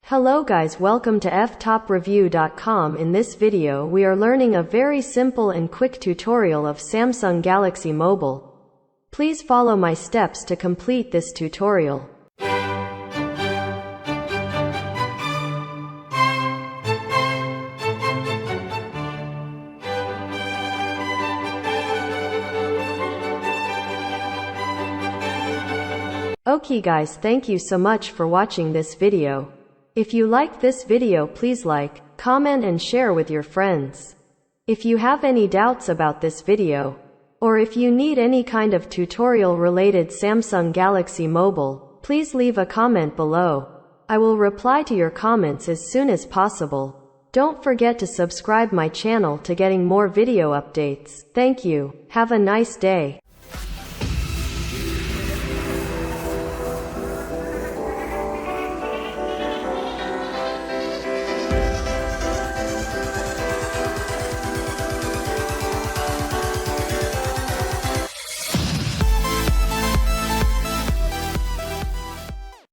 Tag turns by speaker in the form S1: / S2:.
S1: Hello guys, welcome to Ftopreview.com. In this video we are learning a very simple and quick tutorial of Samsung Galaxy Mobile. Please follow my steps to complete this tutorial. Okay guys, thank you so much for watching this video. If you liked this video, please like, comment and share with your friends. If you have any doubts about this video, or if you need any kind of tutorial related Samsung Galaxy Mobile, please leave a comment below. I will reply to your comments as soon as possible. Don't forget to subscribe my channel to getting more video updates. Thank you. Have a nice day.